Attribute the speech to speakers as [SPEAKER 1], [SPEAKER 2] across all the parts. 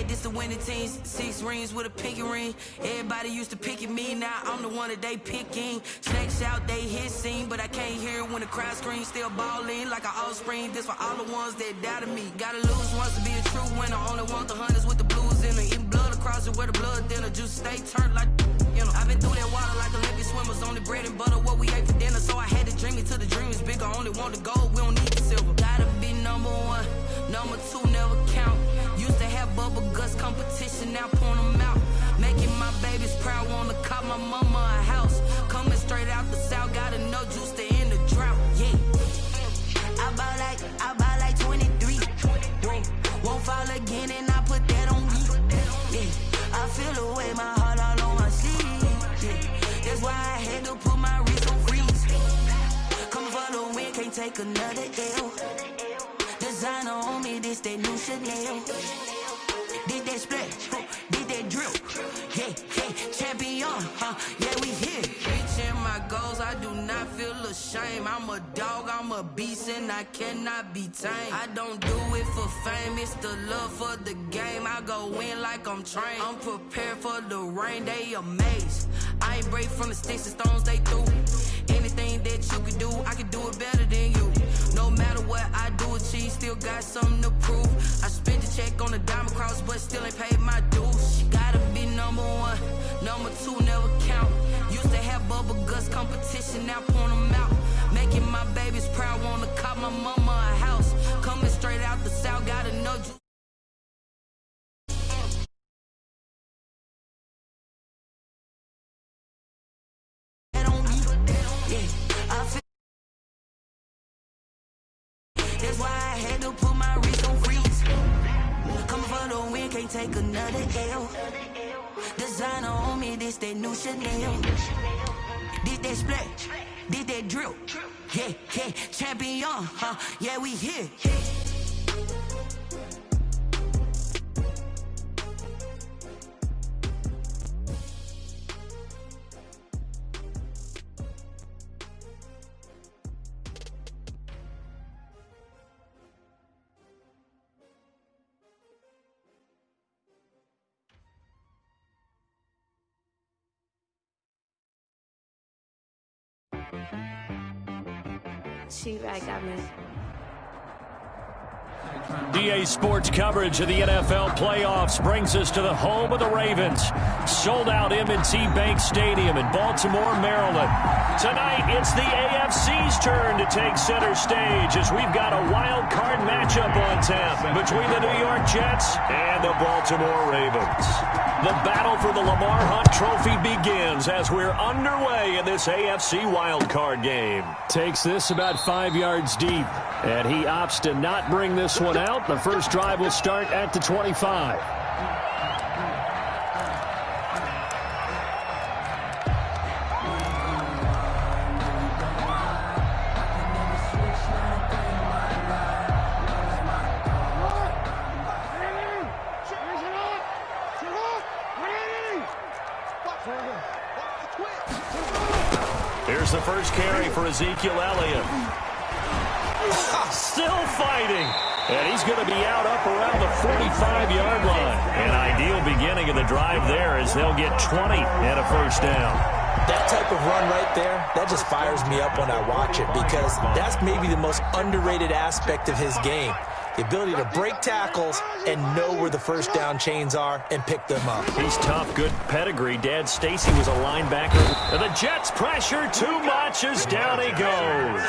[SPEAKER 1] this the winning teams. 6 rings with a pinky ring. Everybody used to pick at me, now I'm the one that they picking. Snakes out, they hit scene, but I can't hear it when the crowd screams. Still balling like an offspring. This for all the ones that doubted me. Gotta lose once to be a true winner. Only want the hunters with the blues in it. Eating blood across it where the blood dinner. Juice stay turned like, you know. I've been through that water like Olympic swimmers. Only bread and butter what we ate for dinner. So I had to dream it till the dream is bigger. Only want the gold, we don't need the silver. Gotta be number 1, number 2 never count. Used to have bubble guts competition, now point them out. Making my babies proud, wanna cop my mama a house. Coming straight out the south, gotta know juice to end the drought. Yeah, I buy like 23. Won't fall again, and I put that on me. Yeah, I feel the way, my heart all on my sleeve. Yeah, that's why I had to put my wrist on freeze. Coming for the win, can't take another L. Designer on me, this that new Chanel. Did that splash, did that drip. Yeah, champion, yeah, we here. Reaching my goals, I do not feel ashamed. I'm a dog, I'm a beast, and I cannot be tamed. I don't do it for fame, it's the love for the game. I go in like I'm trained. I'm prepared for the rain, they amazed. I ain't break from the sticks and stones they threw. Anything that you can do, I can do it better than you. No matter what I do, achieve, still got something to prove. I spent the check on the diamond cross, but still ain't paid my dues. Gotta be number 1, number 2 never count. Used to have bubble guts competition, now point them out. Making my babies proud, wanna cop my mama a house. Coming straight out the south, gotta know you. That's why I had to put my wrist on freeze. Coming for the win, can't take another L. Designer on me, this that new Chanel. Did that splash, did that drip. Yeah, champion, yeah, we here.
[SPEAKER 2] She-Bag got me.
[SPEAKER 3] EA Sports coverage of the NFL playoffs brings us to the home of the Ravens. Sold out M&T Bank Stadium in Baltimore, Maryland. Tonight, it's the AFC's turn to take center stage as we've got a wild card matchup on tap between the New York Jets and the Baltimore Ravens. The battle for the Lamar Hunt Trophy begins as we're underway in this AFC wildcard game. Takes this about 5 yards deep, and he opts to not bring this one out. The first drive will start at the 25. Here's the first carry for Ezekiel Elliott. Still fighting. And he's going to be out up around the 45-yard line. An ideal beginning of the drive there as they'll get 20 and a first down.
[SPEAKER 4] That type of run right there, that just fires me up when I watch it because that's maybe the most underrated aspect of his game. The ability to break tackles and know where the first down chains are and pick them up.
[SPEAKER 3] He's tough, good pedigree. Dad Stacy was a linebacker. And the Jets pressure too much as down he goes.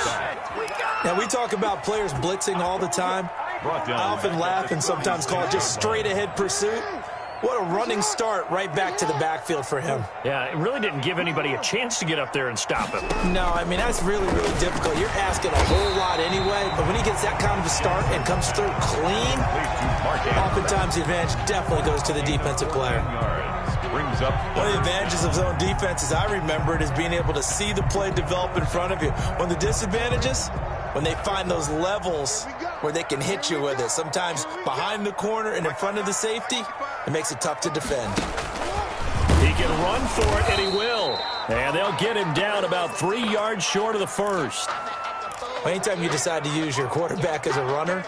[SPEAKER 4] Now, we talk about players blitzing all the time. I often laugh and sometimes call it just straight-ahead pursuit. What a running start right back to the backfield for him.
[SPEAKER 3] Yeah, it really didn't give anybody a chance to get up there and stop him.
[SPEAKER 4] No, I mean, that's really, really difficult. You're asking a whole lot anyway, but when he gets that kind of a start and comes through clean, oftentimes the advantage definitely goes to the defensive player. One of the advantages of zone defense, as I remember it, is being able to see the play develop in front of you. One of the disadvantages, when they find those levels where they can hit you with it, sometimes behind the corner and in front of the safety, it makes it tough to defend.
[SPEAKER 3] He can run for it, and he will. And they'll get him down about 3 yards short of the first.
[SPEAKER 4] Anytime you decide to use your quarterback as a runner,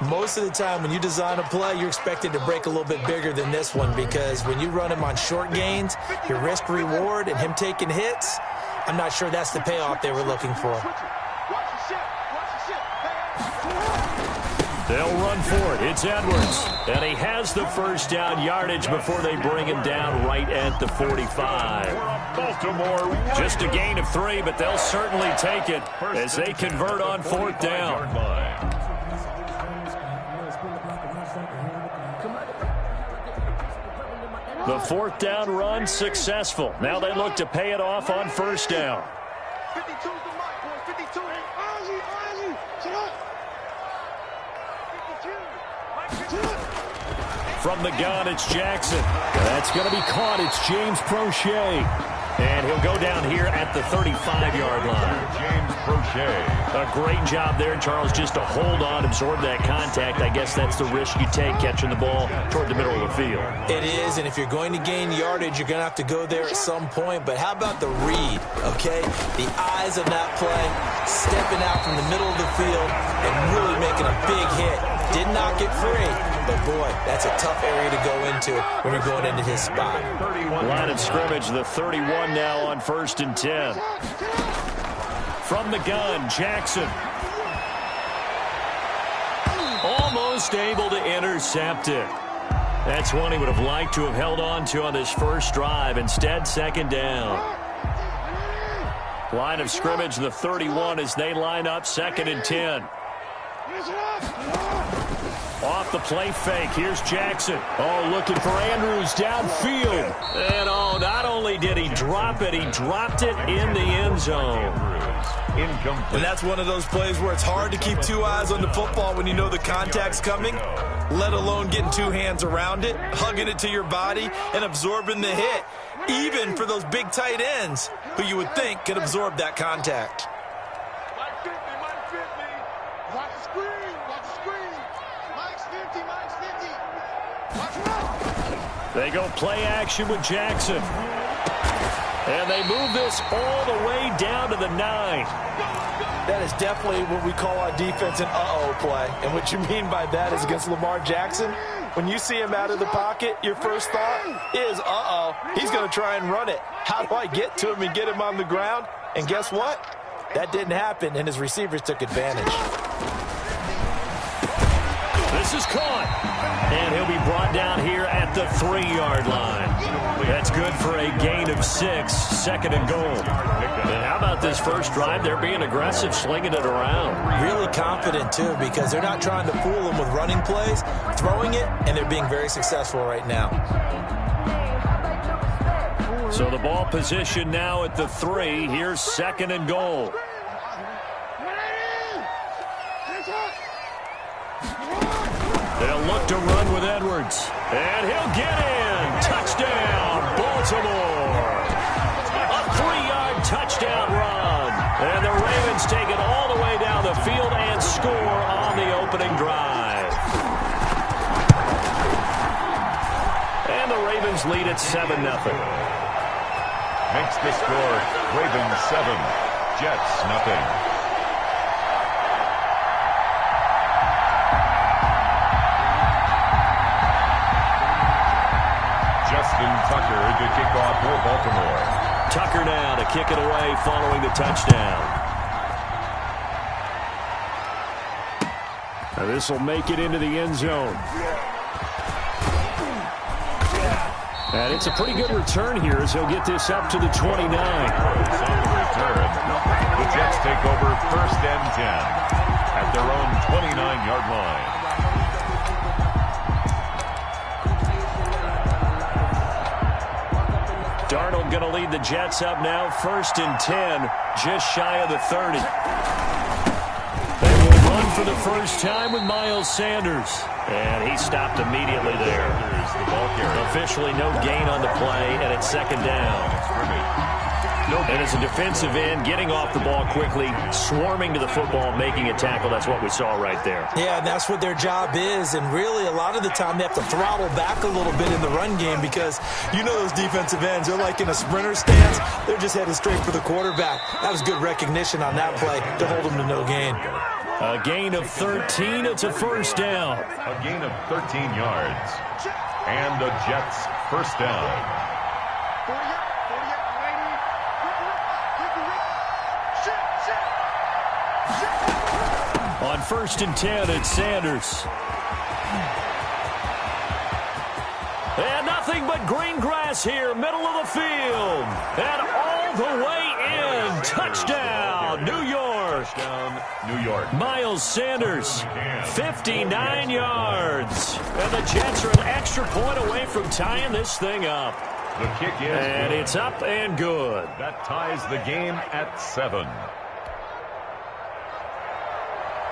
[SPEAKER 4] Most of the time when you design a play, you're expected to break a little bit bigger than this one, because when you run him on short gains, your risk-reward and him taking hits, I'm not sure that's the payoff they were looking for.
[SPEAKER 3] They'll run for it. It's Edwards. And he has the first down yardage before they bring him down right at the 45. Just a gain of 3, but they'll certainly take it as they convert on 4th down. The 4th down run successful. Now they look to pay it off on 1st down. From the gun, it's Jackson. That's going to be caught. It's James Prochet. And he'll go down here at the 35-yard line.
[SPEAKER 2] James Prochet.
[SPEAKER 3] A great job there, Charles, just to hold on, absorb that contact. I guess that's the risk you take catching the ball toward the middle of the field.
[SPEAKER 4] It is, and if you're going to gain yardage, you're going to have to go there at some point. But how about the read, okay? The eyes of that play, stepping out from the middle of the field and really making a big hit. Did not get free, but boy, that's a tough area to go into when you're going into his spot.
[SPEAKER 3] Line of scrimmage, the 31 now on 1st and 10. From the gun, Jackson. Almost able to intercept it. That's one he would have liked to have held on to on this first drive. Instead, 2nd down. Line of scrimmage, the 31 as they line up 2nd and 10. Off the play fake, here's Jackson. Oh, looking for Andrews downfield. And oh, not only did he drop it, he dropped it in the end zone.
[SPEAKER 4] And that's one of those plays where it's hard to keep 2 eyes on the football when you know the contact's coming, let alone getting 2 hands around it, hugging it to your body, and absorbing the hit, even for those big tight ends who you would think could absorb that contact.
[SPEAKER 3] They go play action with Jackson. And they move this all the way down to the 9.
[SPEAKER 4] That is definitely what we call our defense an uh-oh play. And what you mean by that is against Lamar Jackson, when you see him out of the pocket, your first thought is, uh-oh, he's going to try and run it. How do I get to him and get him on the ground? And guess what? That didn't happen, and his receivers took advantage.
[SPEAKER 3] This is caught. And he'll be brought down here at the 3-yard line. That's good for a gain of 6, 2nd and goal. And how about this first drive? They're being aggressive, slinging it around.
[SPEAKER 4] Really confident, too, because they're not trying to fool them with running plays, throwing it, and they're being very successful right now.
[SPEAKER 3] So the ball position now at the 3. Here's 2nd and goal. They'll look to run with Edwards. And he'll get in. Touchdown, Baltimore. A 3-yard touchdown run. And the Ravens take it all the way down the field and score on the opening drive. And the Ravens lead at 7-0.
[SPEAKER 2] Makes the score Ravens 7, Jets 0. Tucker to kick off for Baltimore.
[SPEAKER 3] Tucker now to kick it away following the touchdown. Now this will make it into the end zone. And it's a pretty good return here as he'll get this up to the 29.
[SPEAKER 2] On the return, the Jets take over 1st and 10 at their own 29-yard line.
[SPEAKER 3] Darnold going to lead the Jets up now, 1st and 10, just shy of the 30. They will run for the first time with Miles Sanders. And he stopped immediately there. Officially no gain on the play, and it's 2nd down. And as a defensive end, getting off the ball quickly, swarming to the football, making a tackle, that's what we saw right there.
[SPEAKER 4] Yeah, and that's what their job is. And really, a lot of the time, they have to throttle back a little bit in the run game because you know those defensive ends, they're like in a sprinter stance. They're just headed straight for the quarterback. That was good recognition on that play to hold them to no gain.
[SPEAKER 3] A gain of 13. It's a first down.
[SPEAKER 2] A gain of 13 yards. And the Jets first down.
[SPEAKER 3] On 1st and 10, it's Sanders. And nothing but green grass here, middle of the field. And all the way in. Touchdown, New York.
[SPEAKER 2] Touchdown, New York.
[SPEAKER 3] Miles Sanders, 59 yards. And the Jets are an extra point away from tying this thing up.
[SPEAKER 2] The kick is
[SPEAKER 3] And
[SPEAKER 2] good.
[SPEAKER 3] it's up and good.
[SPEAKER 2] That ties the game at 7.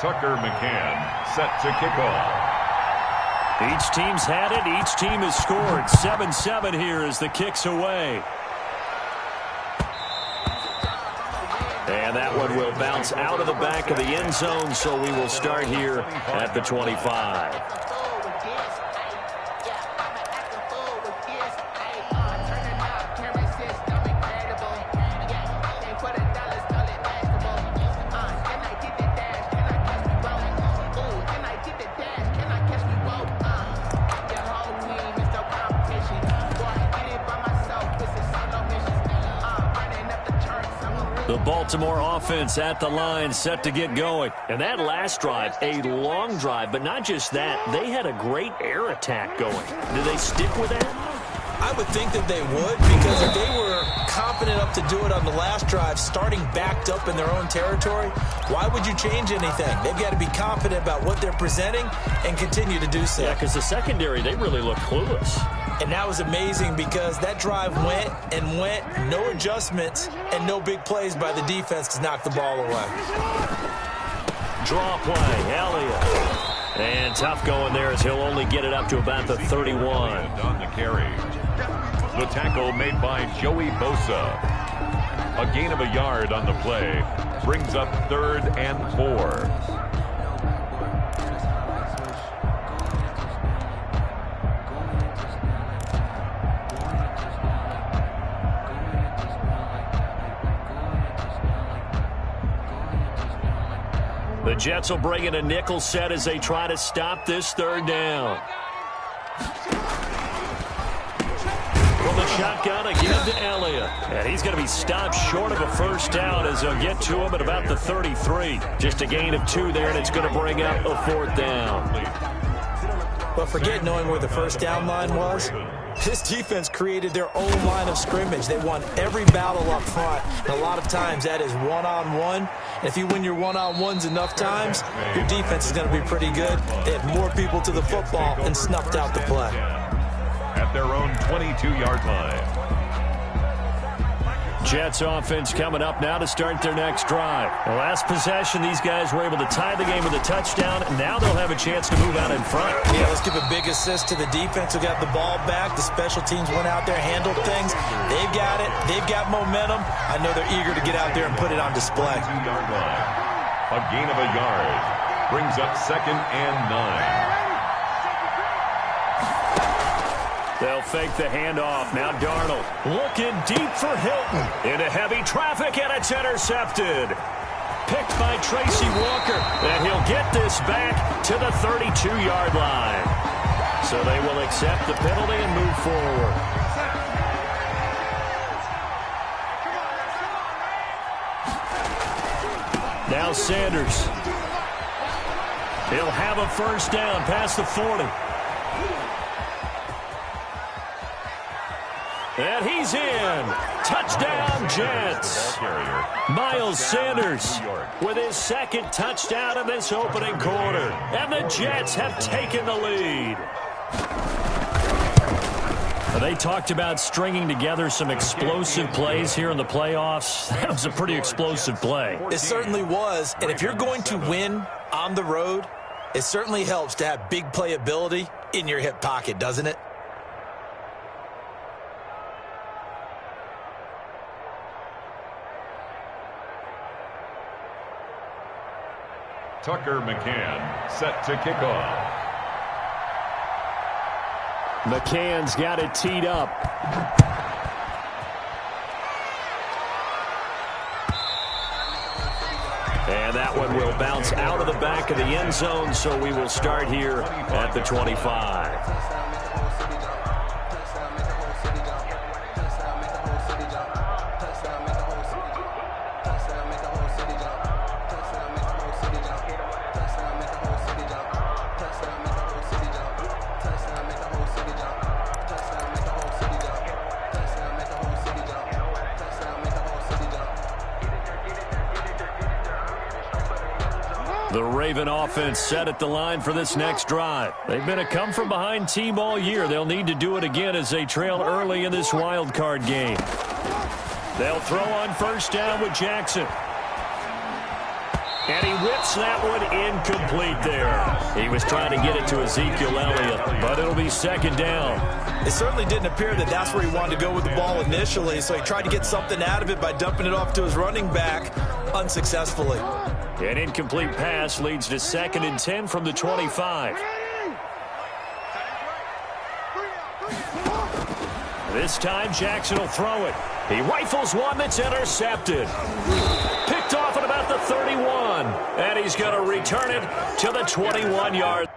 [SPEAKER 2] Tucker McCann set to kick off.
[SPEAKER 3] Each team's had it. Each team has scored. 7-7 here as the kick's away. And that one will bounce out of the back of the end zone, so we will start here at the 25. The Baltimore offense at the line, set to get going. And that last drive, a long drive, but not just that. They had a great air attack going. Do they stick with that?
[SPEAKER 4] I would think that they would, because if they were confident enough to do it on the last drive, starting backed up in their own territory, why would you change anything? They've got to be confident about what they're presenting and continue to do so.
[SPEAKER 3] Yeah, because the secondary, they really look clueless.
[SPEAKER 4] And that was amazing because that drive went and went, no adjustments, and no big plays by the defense to knock the ball away.
[SPEAKER 3] Draw play, Elliott. And tough going there as he'll only get it up to about the 31.
[SPEAKER 2] On the carry. The tackle made by Joey Bosa. A gain of a yard on the play. Brings up 3rd and 4.
[SPEAKER 3] The Jets will bring in a nickel set as they try to stop this 3rd down. From the shotgun, again to Elliott. And he's going to be stopped short of a first down as they'll get to him at about the 33. Just a gain of 2 there, and it's going to bring up a 4th down.
[SPEAKER 4] But forget knowing where the first down line was. This defense created their own line of scrimmage. They won every battle up front. And a lot of times that is one-on-one. And if you win your one-on-ones enough times, your defense is going to be pretty good. They had more people to the football and snuffed out the play.
[SPEAKER 2] At their own 22-yard line.
[SPEAKER 3] Jets offense coming up now to start their next drive. The last possession, these guys were able to tie the game with a touchdown. Now they'll have a chance to move out in front.
[SPEAKER 4] Yeah, let's give a big assist to the defense who got the ball back. The special teams went out there, handled things. They've got it. They've got momentum. I know they're eager to get out there and put it on display.
[SPEAKER 2] 2-yard line. A gain of a yard. Brings up 2nd and 9.
[SPEAKER 3] They'll fake the handoff. Now Darnold looking deep for Hilton. Into heavy traffic, and it's intercepted. Picked by Tracy Walker. And he'll get this back to the 32-yard line. So they will accept the penalty and move forward. Now Sanders. He'll have a first down past the 40. And he's in. Touchdown, Jets. Miles Sanders with his 2nd touchdown in this opening quarter. And the Jets have taken the lead. They talked about stringing together some explosive plays here in the playoffs. That was a pretty explosive play.
[SPEAKER 4] It certainly was. And if you're going to win on the road, it certainly helps to have big playability in your hip pocket, doesn't it?
[SPEAKER 2] Tucker McCann set to kick off.
[SPEAKER 3] McCann's got it teed up. And that one will bounce out of the back of the end zone, so we will start here at the 25. The Raven offense set at the line for this next drive. They've been a come-from-behind team all year. They'll need to do it again as they trail early in this wild card game. They'll throw on first down with Jackson. And he whips that one incomplete there. He was trying to get it to Ezekiel Elliott, but it'll be second down.
[SPEAKER 4] It certainly didn't appear that that's where he wanted to go with the ball initially, so he tried to get something out of it by dumping it off to his running back unsuccessfully.
[SPEAKER 3] An incomplete pass leads to 2nd and 10 from the 25. This time Jackson will throw it. He rifles one that's intercepted. Picked off at about the 31. And he's going to return it to the 21-yard.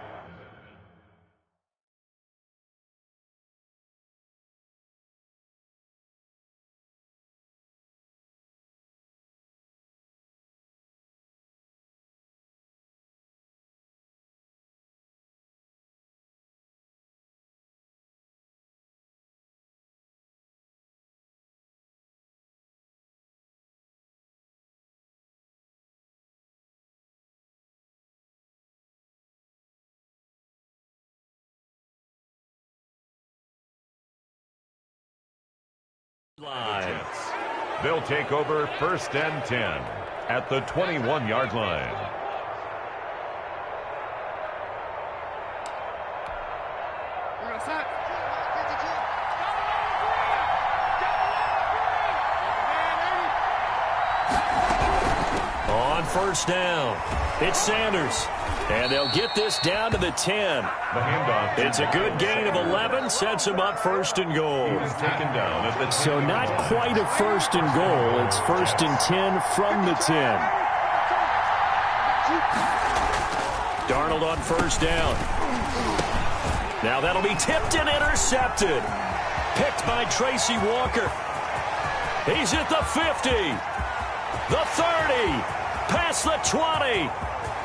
[SPEAKER 2] They'll take over 1st and 10 at the 21-yard line.
[SPEAKER 3] On first down, it's Sanders. And they'll get this down to the 10.
[SPEAKER 2] The handoff.
[SPEAKER 3] It's a good gain of 11, sets him up 1st and goal.
[SPEAKER 2] Taken down at the
[SPEAKER 3] So not quite a 1st and goal. It's 1st and 10 from the 10. Darnold on first down. Now that'll be tipped and intercepted. Picked by Tracy Walker. He's at the 50. The 30. Past the 20.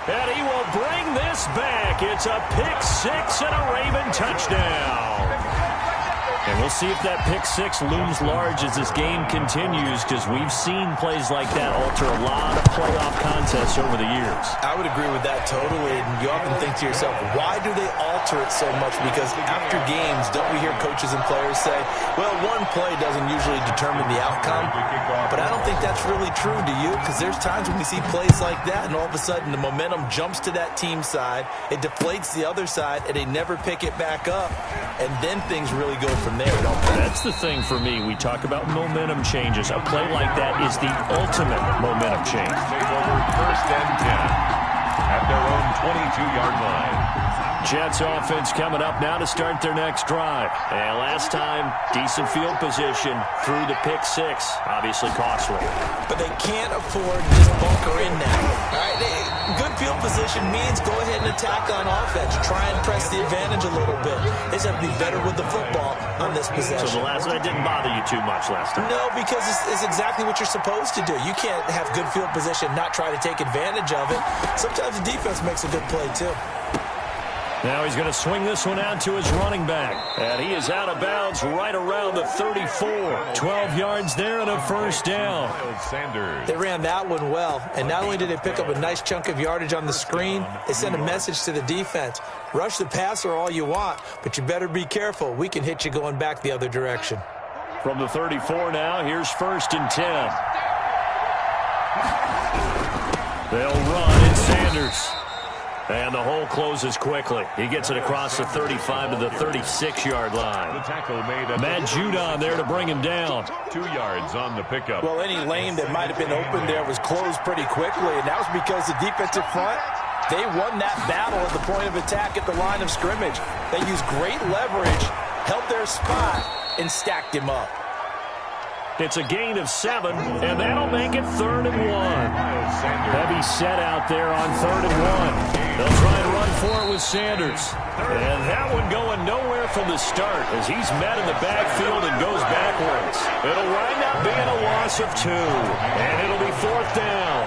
[SPEAKER 3] And he will bring this back. It's a pick 6 and a Raven touchdown. And we'll see if that pick 6 looms large as this game continues, because we've seen plays like that alter a lot of playoff contests over the years.
[SPEAKER 4] I would agree with that totally. And you often think to yourself, why do they alter it so much? Because after games, don't we hear coaches and players say, well, one play doesn't usually determine the outcome. But I don't think that's really true, do you? Because there's times when we see plays like that, and all of a sudden the momentum jumps to that team side, it deflates the other side, and they never pick it back up. And then things really go from there, don't they?
[SPEAKER 3] That's the thing for me. We talk about momentum changes. A play like that is the ultimate momentum change.
[SPEAKER 2] take over 1st and 10 at their own 22-yard line.
[SPEAKER 3] Jets offense coming up now to start their next drive. And last time, decent field position through the pick 6. Obviously costly.
[SPEAKER 4] But they can't afford to just bunker in now. All right, good field position means go ahead and attack on offense. Try and press the advantage a little bit. They just have to be better with the football on this possession.
[SPEAKER 3] So the last one didn't bother you too much last time?
[SPEAKER 4] No, because it's exactly what you're supposed to do. You can't have good field position, not try to take advantage of it. Sometimes the defense makes a good play, too.
[SPEAKER 3] Now he's going to swing this one out to his running back. And he is out of bounds right around the 34. 12 yards there and a first down.
[SPEAKER 4] They ran that one well. And not only did they pick up a nice chunk of yardage on the screen, they sent a message to the defense. Rush the passer all you want, but you better be careful. We can hit you going back the other direction.
[SPEAKER 3] From the 34 now, here's 1st and 10. They'll run, it's Sanders. And the hole closes quickly. He gets it across the 35 to the 36-yard line.
[SPEAKER 2] The tackle made
[SPEAKER 3] Matt Judon there to bring him down.
[SPEAKER 2] 2 yards on the pickup.
[SPEAKER 4] Well, any lane that might have been open there was closed pretty quickly, and that was because the defensive front, they won that battle at the point of attack at the line of scrimmage. They used great leverage, held their spot, and stacked him up.
[SPEAKER 3] It's a gain of 7, and that'll make it 3rd and 1. Heavy set out there on 3rd and 1. They'll try and run for it with Sanders. And that one going nowhere from the start as he's met in the backfield and goes backwards. It'll wind up being a loss of 2, and it'll be 4th down.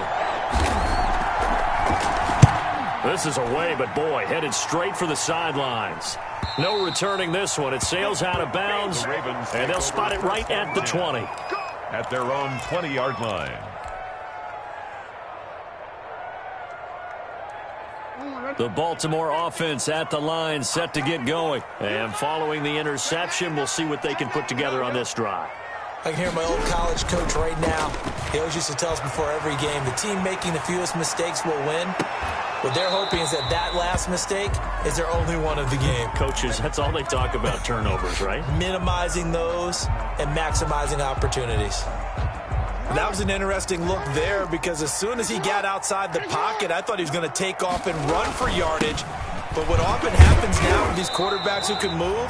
[SPEAKER 3] This is away, but boy, headed straight for the sidelines. No returning this one. It sails out of bounds, and they'll spot it right at the 20.
[SPEAKER 2] At their own 20-yard line.
[SPEAKER 3] The Baltimore offense at the line, set to get going. And following the interception, we'll see what they can put together on this drive.
[SPEAKER 4] I can hear my old college coach right now. He always used to tell us before every game, the team making the fewest mistakes will win. What they're hoping is that that last mistake is their only one of the game.
[SPEAKER 3] Coaches, that's all they talk about, turnovers, right?
[SPEAKER 4] Minimizing those and maximizing opportunities. That was an interesting look there because as soon as he got outside the pocket, I thought he was going to take off and run for yardage. But what often happens now with these quarterbacks who can move,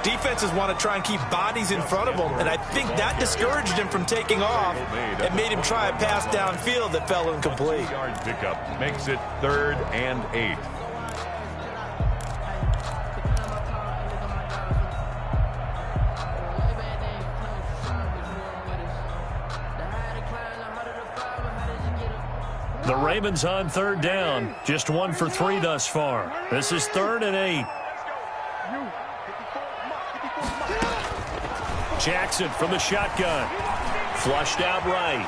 [SPEAKER 4] defenses want to try and keep bodies in front of them, and I think that discouraged him from taking off and made him try a pass downfield that fell incomplete.
[SPEAKER 2] Yard pickup makes it 3rd and 8.
[SPEAKER 3] The Ravens on 3rd down. Just 1 for 3 thus far. This is 3rd and 8. Jackson from the shotgun. Flushed out right.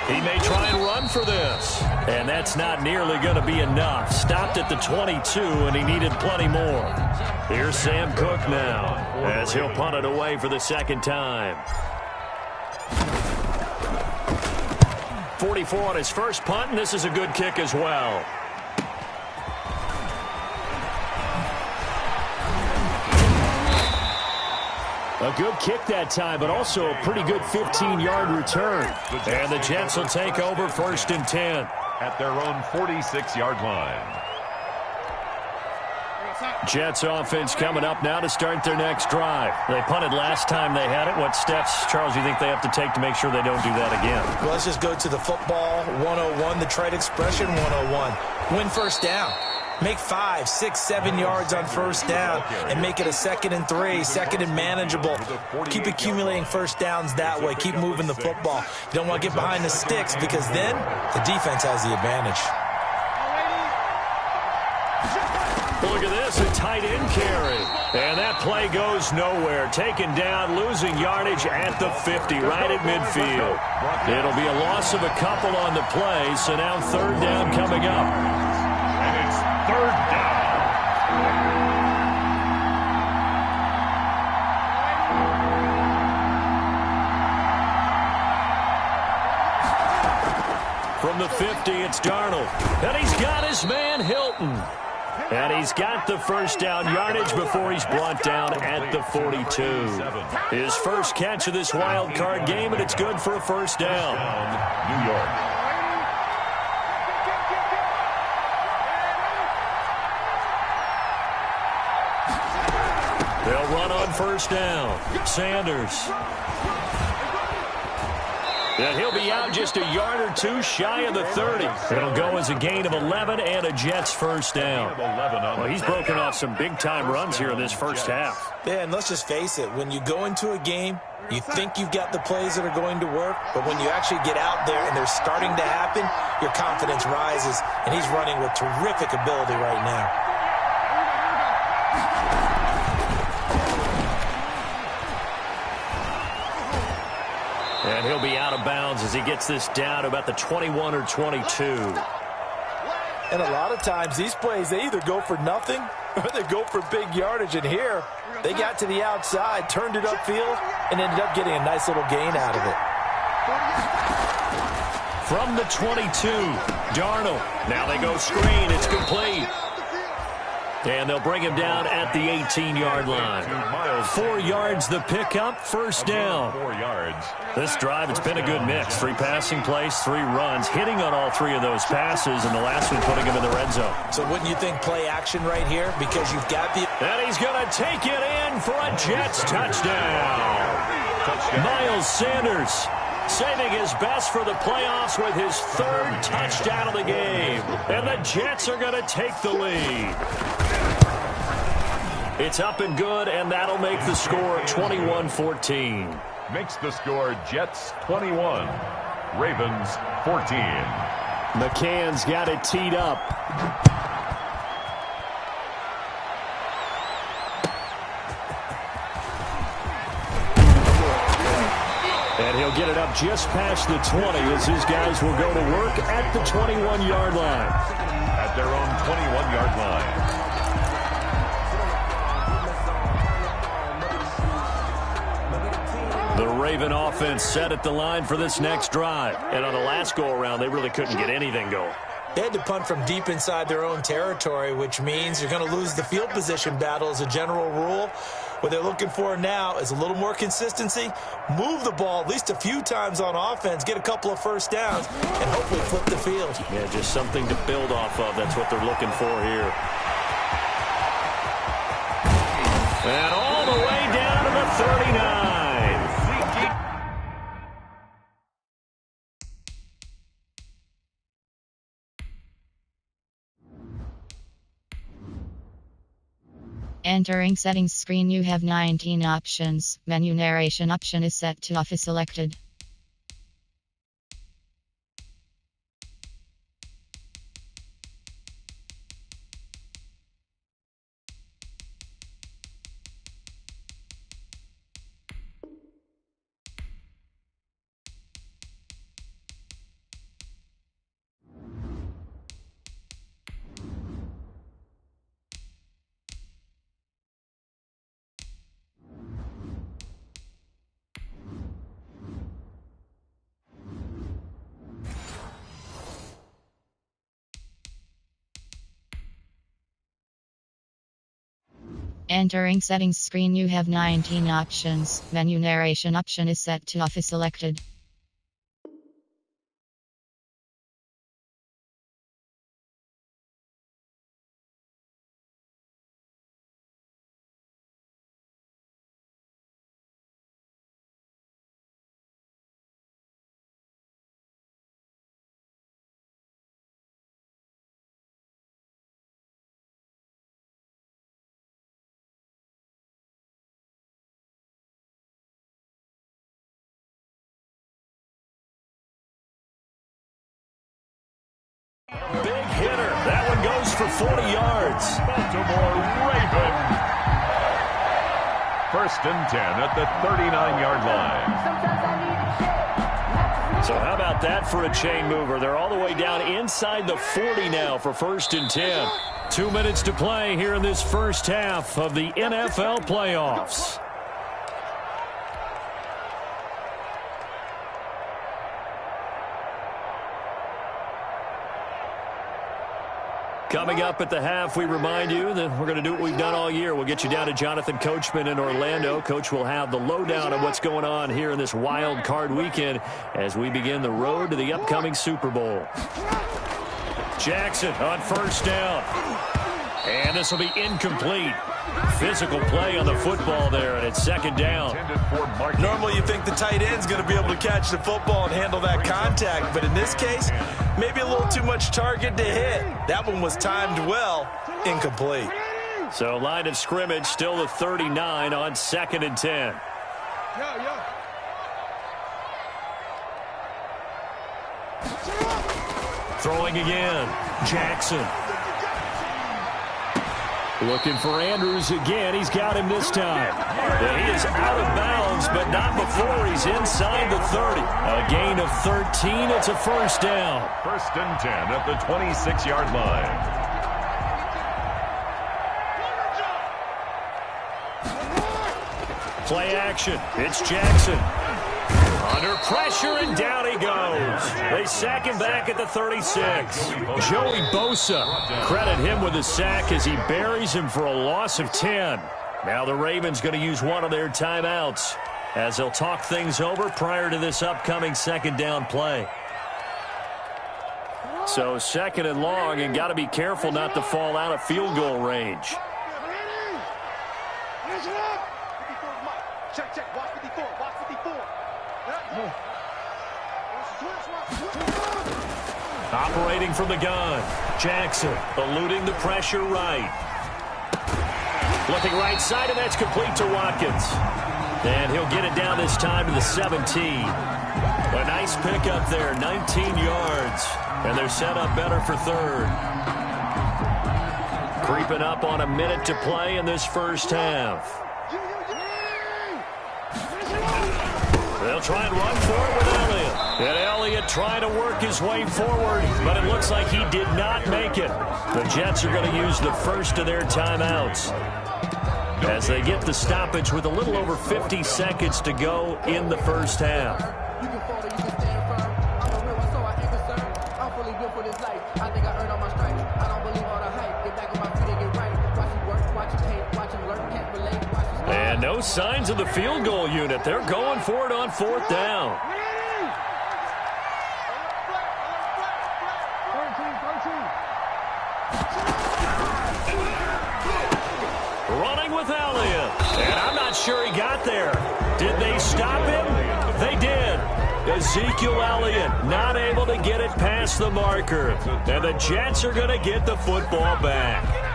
[SPEAKER 3] He may try and run for this. And that's not nearly going to be enough. Stopped at the 22, and he needed plenty more. Here's Sam Cook now as he'll punt it away for the 2nd time. 44 on his first punt, and this is a good kick as well. A good kick that time, but also a pretty good 15-yard return. And the Jets will take over 1st and 10.
[SPEAKER 2] At their own 46-yard line.
[SPEAKER 3] Jets offense coming up now to start their next drive. They punted last time they had it. What steps, Charles, you think they have to take to make sure they don't do that again?
[SPEAKER 4] Well, let's just go to the football 101, the trade expression 101. Win 1st down. Make 5, 6, 7 yards on 1st down and make it a 2nd and 3, 2nd and manageable. Keep accumulating 1st downs that way. Keep moving the football. You don't want to get behind the sticks because then the defense has the advantage.
[SPEAKER 3] Look at this, a tight end carry. And that play goes nowhere. Taken down, losing yardage at the 50, right at midfield. It'll be a loss of a couple on the play, so now 3rd down coming up.
[SPEAKER 2] And it's 3rd down.
[SPEAKER 3] From the 50, it's Darnold. And he's got his man, Hilton. And he's got the 1st down yardage before he's brought down at the 42. His first catch of this wild card game, and it's good for a 1st down.
[SPEAKER 2] New York.
[SPEAKER 3] They'll run on 1st down. Sanders. And he'll be out just a yard or 2 shy of the 30. It'll go as a gain of 11 and a Jets 1st down. Well, he's broken off some big-time runs here in this first half.
[SPEAKER 4] Yeah, and let's just face it. When you go into a game, you think you've got the plays that are going to work, but when you actually get out there and they're starting to happen, your confidence rises, and he's running with terrific ability right now.
[SPEAKER 3] And he'll be out of bounds as he gets this down to about the 21 or 22.
[SPEAKER 4] And a lot of times these plays, they either go for nothing or they go for big yardage. And here, they got to the outside, turned it upfield, and ended up getting a nice little gain out of it.
[SPEAKER 3] From the 22, Darnold. Now they go screen. It's complete. And they'll bring him down at the 18-yard line. 4 yards the pickup, 1st down.
[SPEAKER 2] 4 yards.
[SPEAKER 3] This drive, it's been a good mix. 3 passing plays, 3 runs, hitting on all 3 of those passes, and the last one putting him in the red zone.
[SPEAKER 4] So wouldn't you think play action right here? Because you've got the...
[SPEAKER 3] And he's going to take it in for a Jets touchdown. Miles Sanders saving his best for the playoffs with his 3rd touchdown of the game. And the Jets are going to take the lead. It's up and good, and that'll make the score 21-14.
[SPEAKER 2] Makes the score Jets 21, Ravens 14.
[SPEAKER 3] McCann's got it teed up. And he'll get it up just past the 20 as his guys will go to work at the 21-yard line.
[SPEAKER 2] At their own 21-yard line.
[SPEAKER 3] The Raven offense set at the line for this next drive. And on the last go-around, they really couldn't get anything going.
[SPEAKER 4] They had to punt from deep inside their own territory, which means you're going to lose the field position battle as a general rule. What they're looking for now is a little more consistency, move the ball at least a few times on offense, get a couple of first downs, and hopefully flip the field.
[SPEAKER 3] Yeah, just something to build off of. That's what they're looking for here. And all the way down to the 39.
[SPEAKER 5] Entering settings screen, you have 19 options. Menu narration option is set to off is selected. Entering settings screen, you have 19 options. Menu narration option is set to off is selected.
[SPEAKER 3] Big hitter. That one goes for 40 yards.
[SPEAKER 2] Baltimore Raven. 1st and 10 at the 39-yard line.
[SPEAKER 3] So how about that for a chain mover? They're all the way down inside the 40 now for 1st and 10. 2 minutes to play here in this first half of the NFL playoffs. Coming up at the half, we remind you that we're going to do what we've done all year. We'll get you down to Jonathan Coachman in Orlando. Coach will have the lowdown of what's going on here in this wild card weekend as we begin the road to the upcoming Super Bowl. Jackson on 1st down. And this will be incomplete. Physical play on the football there, and it's 2nd down.
[SPEAKER 4] Normally you think the tight end's going to be able to catch the football and handle that contact, but in this case, maybe a little too much target to hit. That one was timed well, incomplete.
[SPEAKER 3] So line of scrimmage still the 39 on 2nd and 10. Throwing again, Jackson. Looking for Andrews again. He's got him this time. And he is out of bounds, but not before he's inside the 30. A gain of 13. It's a 1st down.
[SPEAKER 2] 1st and 10 at the 26-yard line.
[SPEAKER 3] Play action. It's Jackson. Under pressure, and down he goes. They sack him back at the 36. Joey Bosa. Credit him with a sack as he buries him for a loss of 10. Now the Ravens going to use one of their timeouts as they'll talk things over prior to this upcoming 2nd down play. So 2nd and long, and got to be careful not to fall out of field goal range.
[SPEAKER 6] Check. Watch 54. Watch 54.
[SPEAKER 3] Operating from the gun. Jackson eluding the pressure right. Looking right side, and that's complete to Watkins. And he'll get it down this time to the 17. A nice pickup there, 19 yards. And they're set up better for third. Creeping up on a minute to play in this first half. They'll try and run for it with Elliott. And Elliott trying to work his way forward, but it looks like he did not make it. The Jets are going to use the first of their timeouts as they get the stoppage with a little over 50 seconds to go in the first half. And no signs of the field goal unit. They're going for it on fourth down. Running with Elliott. And I'm not sure he got there. Did they stop him? They did. Ezekiel Elliott not able to get it past the marker. And the Jets are going to get the football back.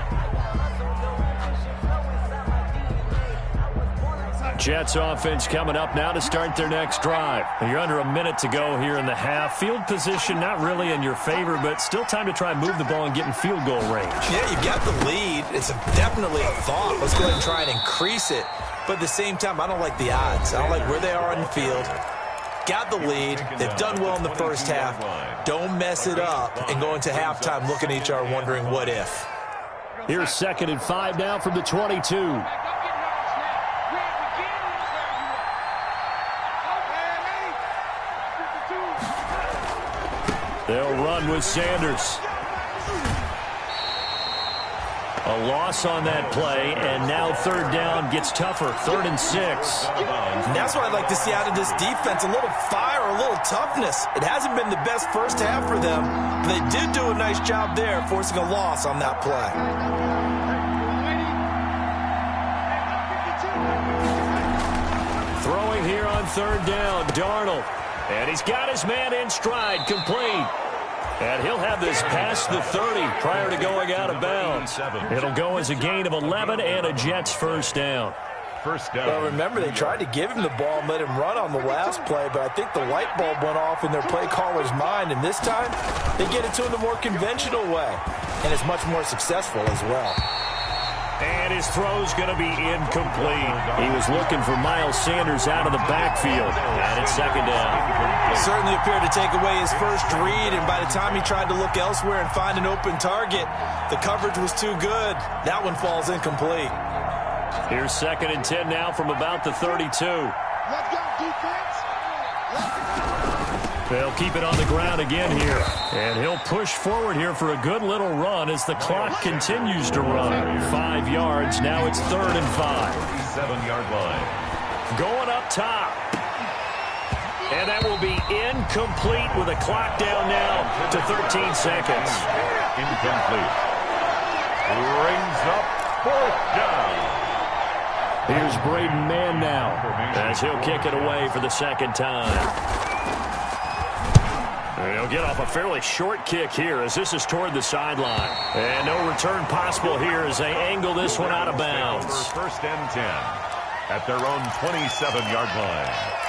[SPEAKER 3] Jets offense coming up now to start their next drive. You're under a minute to go here in the half. Field position not really in your favor, but still time to try and move the ball and get in field goal range. Yeah, you've got the lead. It's definitely a thought. Let's go ahead and try and increase it. But at the same time, I don't like the odds. I don't like where they are on the field. Got the lead. They've done well in the first half. Don't mess it up and go into halftime looking at each other wondering what if. Here's 2nd and 5 now from the 22. They'll run with Sanders. A loss on that play, and now third down gets tougher. 3rd and 6. And that's what I'd like to see out of this defense, a little fire, a little toughness. It hasn't been the best first half for them, but they did do a nice job there, forcing a loss on that play. Throwing here on third down, Darnold. And he's got his man in stride, complete. And he'll have this past the 30 prior to going out of bounds. It'll go as a gain of 11 and a Jets first down. Well, remember, they tried to give him the ball and let him run on the last play, but I think the light bulb went off in their play caller's mind, and this time they get it to him the more conventional way, and it's much more successful as well. And his throw's going to be incomplete. He was looking for Miles Sanders out of the backfield. And it's 2nd down. Certainly appeared to take away his first read, and by the time he tried to look elsewhere and find an open target, the coverage was too good. That one falls incomplete. Here's 2nd and 10 now from about the 32.
[SPEAKER 6] Let's go, defense.
[SPEAKER 3] They'll keep it on the ground again here. And he'll push forward here for a good little run as the clock continues to run. 5 yards. Now it's 3rd and 5.
[SPEAKER 2] 7-yard line.
[SPEAKER 3] Going up top. And that will be incomplete with a clock down now to 13 seconds.
[SPEAKER 2] Incomplete. Rings up 4th down.
[SPEAKER 3] Here's Braden Mann now as he'll kick it away for the 2nd time. He'll get off a fairly short kick here as this is toward the sideline. And no return possible here as they angle this one out of bounds.
[SPEAKER 2] 1st and 10 at their own 27-yard line.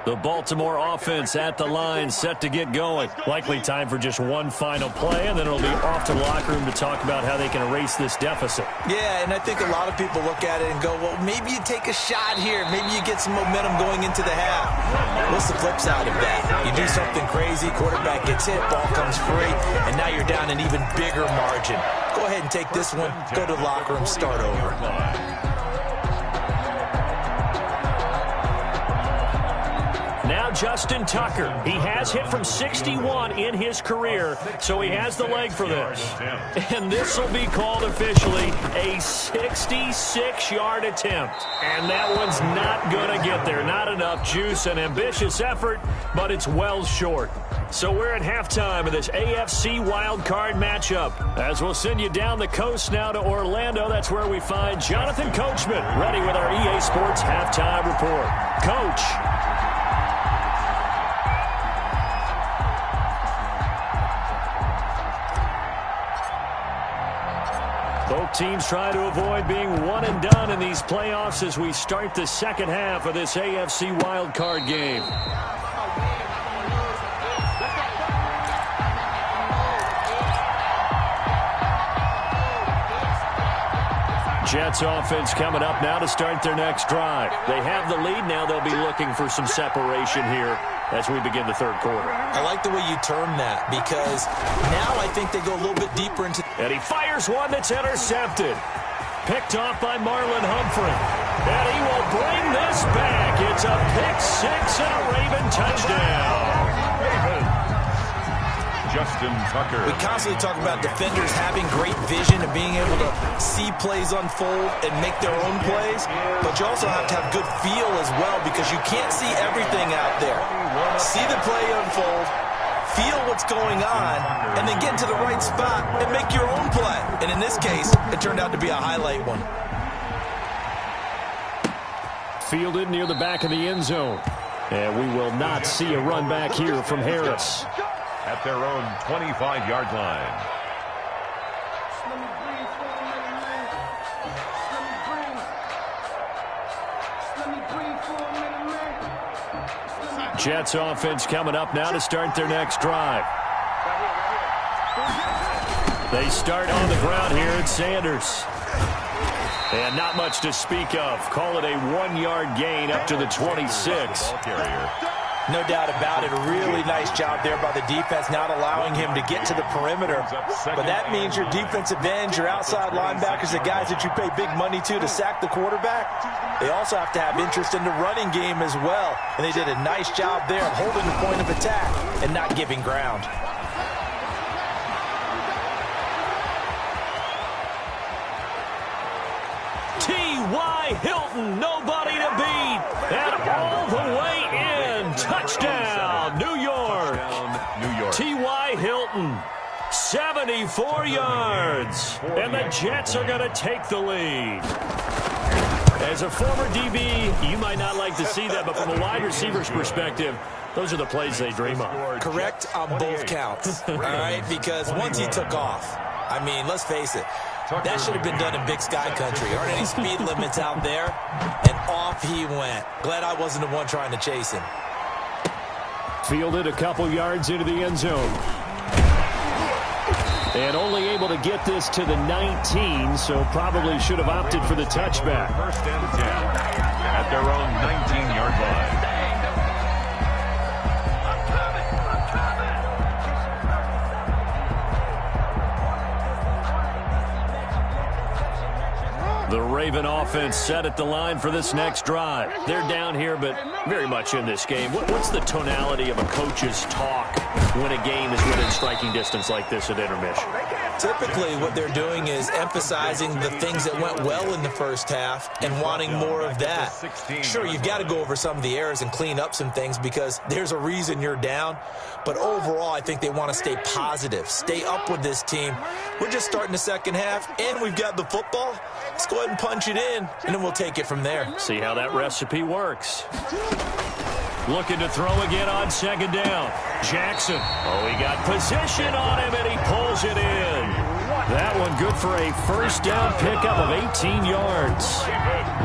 [SPEAKER 3] The Baltimore offense at the line, set to get going. Likely time for just one final play, and then it'll be off to the locker room to talk about how they can erase this deficit. Yeah, and I think a lot of people look at it and go, well, maybe you take a shot here. Maybe you get some momentum going into the half. What's the flip side of that? You do something crazy, quarterback gets hit, ball comes free, and now you're down an even bigger margin. Go ahead and take this one, go to the locker room, start over. Now Justin Tucker. He has hit from 61 in his career, so he has the leg for this. And this will be called officially a 66-yard attempt. And that one's not going to get there. Not enough juice, an ambitious effort, but it's well short. So we're at halftime of this AFC wildcard matchup. As we'll send you down the coast now to Orlando, that's where we find Jonathan Coachman, ready with our EA Sports halftime report. Coach. Both teams try to avoid being one and done in these playoffs as we start the second half of this AFC wildcard game. Jets offense coming up now to start their next drive. They have the lead. Now they'll be looking for some separation here as we begin the third quarter.
[SPEAKER 4] I like the way you term that because now I think they go a little bit deeper into...
[SPEAKER 3] And he fires one that's intercepted. Picked off by Marlon Humphrey. And he will bring this back. It's a pick six and a Raven touchdown.
[SPEAKER 2] Justin Tucker.
[SPEAKER 4] We constantly talk about defenders having great vision and being able to see plays unfold and make their own plays, but you also have to have good feel as well because you can't see everything out there. See the play unfold, feel what's going on, and then get into the right spot and make your own play. And in this case, it turned out to be a highlight one.
[SPEAKER 3] Fielded near the back of the end zone. And we will not see a run back here from Harris.
[SPEAKER 2] At their own 25-yard line.
[SPEAKER 3] Jets offense coming up now to start their next drive. They start on the ground here at Sanders. And not much to speak of. Call it a 1-yard gain up to the 26.
[SPEAKER 4] No doubt about it. A really nice job there by the defense, not allowing him to get to the perimeter. But that means your defensive ends, your outside linebackers, the guys that you pay big money to sack the quarterback, they also have to have interest in the running game as well. And they did a nice job there of holding the point of attack and not giving ground.
[SPEAKER 3] T.Y. Hilton, nobody to beat. And all the way in. Touchdown, New York. T.Y. Hilton, 74 yards. And the Jets are going to take the lead. As a former DB, you might not like to see that, but from a wide receiver's perspective, those are the plays they dream of.
[SPEAKER 4] Correct on both counts, all right? Because once he took off, I mean, let's face it, that should have been done in Big Sky Country. Aren't any speed limits out there? And off he went. Glad I wasn't the one trying to chase him.
[SPEAKER 3] Fielded a couple yards into the end zone. And only able to get this to the 19, so probably should have opted for the touchback.
[SPEAKER 2] First and 10 at their own 19-yard line.
[SPEAKER 3] The Raven offense set at the line for this next drive. They're down here, but very much in this game. What's the tonality of a coach's talk when a game is within striking distance like this at intermission?
[SPEAKER 4] Typically, what they're doing is emphasizing the things that went well in the first half and wanting more of that. Sure, you've got to go over some of the errors and clean up some things because there's a reason you're down. But overall, I think they want to stay positive, stay up with this team. We're just starting the second half, and we've got the football. Let's go ahead and punch it in, and then we'll take it from there.
[SPEAKER 3] See how that recipe works. Looking to throw again on second down. Jackson. Oh, he got position on him, and he pulls it in. That one good for a first down pickup of 18 yards.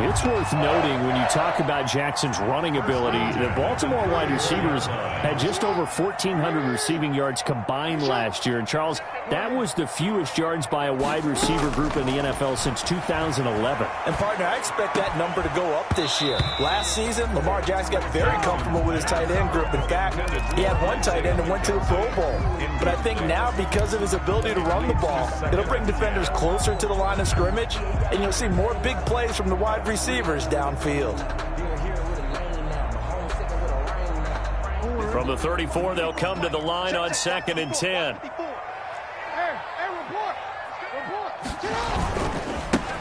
[SPEAKER 3] It's worth noting when you talk about Jackson's running ability, the Baltimore wide receivers had just over 1,400 receiving yards combined last year. And, Charles, that was the fewest yards by a wide receiver group in the NFL since 2011.
[SPEAKER 4] And, partner, I expect that number to go up this year. Last season, Lamar Jackson got very comfortable with his tight end group. In fact, he had one tight end that went to the Pro Bowl. But I think now, because of his ability to run the ball, it'll bring defenders closer to the line of scrimmage, and you'll see more big plays from the wide receivers downfield.
[SPEAKER 3] From the 34, they'll come to the line on 2nd and 10.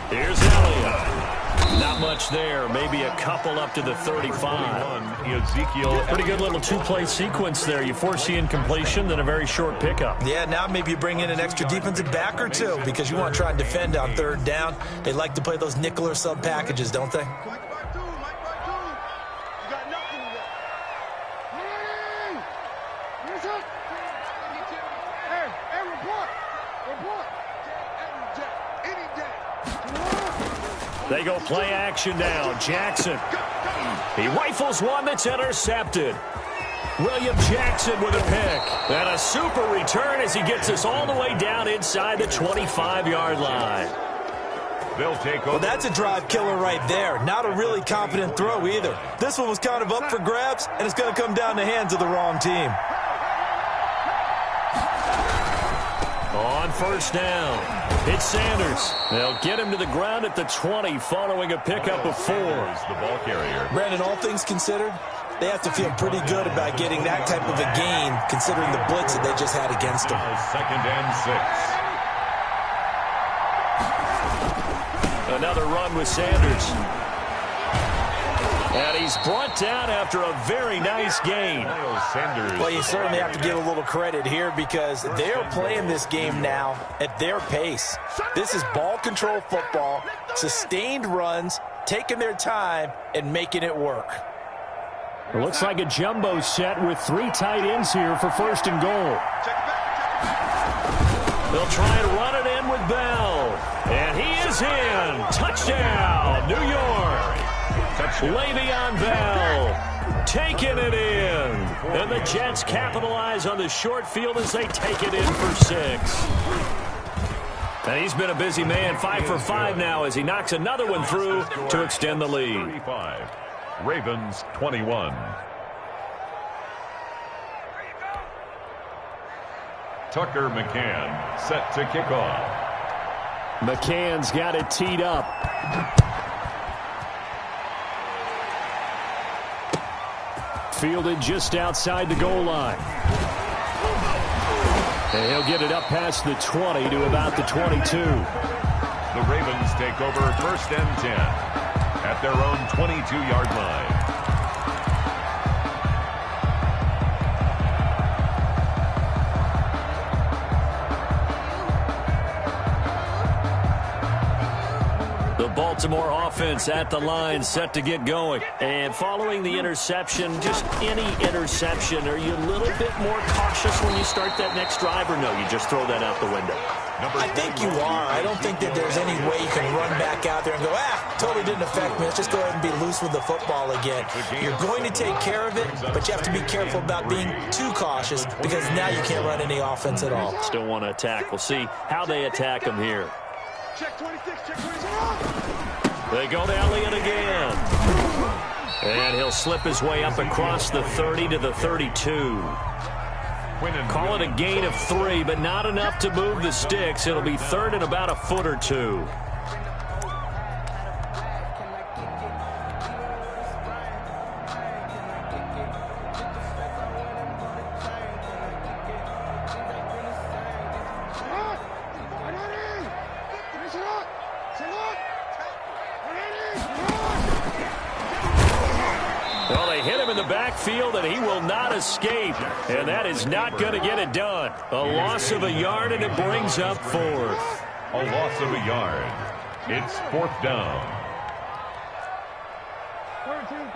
[SPEAKER 3] Here's Elliott. Not much there. Maybe a couple up to the 35.
[SPEAKER 2] Ezekiel.
[SPEAKER 3] Pretty good little two-play sequence there. You force the incompletion, then a very short pickup.
[SPEAKER 4] Yeah, now maybe you bring in an extra defensive back or two because you want to try and defend on 3rd down. They like to play those nickel or sub packages, don't they?
[SPEAKER 3] They go play action now. Jackson. He rifles one that's intercepted. William Jackson with a pick. And a super return as he gets us all the way down inside the 25-yard line.
[SPEAKER 2] They'll take over.
[SPEAKER 4] Well, that's a drive killer right there. Not a really confident throw either. This one was kind of up for grabs, and it's going to come down the hands of the wrong team.
[SPEAKER 3] On 1st down. It's Sanders. They'll get him to the ground at the 20 following a pickup of 4.
[SPEAKER 2] The ball carrier.
[SPEAKER 4] Brandon, all things considered, they have to feel pretty good about getting that type of a gain considering the blitz that they just had against them.
[SPEAKER 2] 2nd and 6.
[SPEAKER 3] Another run with Sanders. And he's brought down after a very nice gain.
[SPEAKER 4] Well, you certainly have to give a little credit here because they're playing this game now at their pace. This is ball control football, sustained runs, taking their time, and making it work.
[SPEAKER 3] It looks like a jumbo set with 3 tight ends here for 1st and goal. They'll try and run it in with Bell. And he is in. Touchdown, New York. Le'Veon Bell taking it in. And the Jets capitalize on the short field as they take it in for 6. And he's been a busy man, 5 for 5 now as he knocks another one through to extend the lead.
[SPEAKER 2] 35. Ravens 21. Tucker McCann set to kick off.
[SPEAKER 3] McCann's got it teed up. Fielded just outside the goal line. And he'll get it up past the 20 to about the 22.
[SPEAKER 2] The Ravens take over 1st and 10 at their own 22-yard line.
[SPEAKER 3] Baltimore offense at the line, set to get going. And following the interception, just any interception, are you a little bit more cautious when you start that next drive, or no, you just throw that out the window?
[SPEAKER 4] I think you are. I don't think that there's any way you can run back out there and go, totally didn't affect me. Let's just go ahead and be loose with the football again. You're going to take care of it, but you have to be careful about being too cautious because now you can't run any offense at all.
[SPEAKER 3] Still want to attack. We'll see how they attack him here.
[SPEAKER 6] Check 26, check 26.
[SPEAKER 3] They go to Elliott again. And he'll slip his way up across the 30 to the 32. Call it a gain of 3, but not enough to move the sticks. It'll be 3rd and about a foot or 2. Well, they hit him in the backfield, and he will not escape. And that is not going to get it done. A loss of a yard, and it brings up 4th.
[SPEAKER 2] A loss of a yard. It's 4th down.
[SPEAKER 6] 13.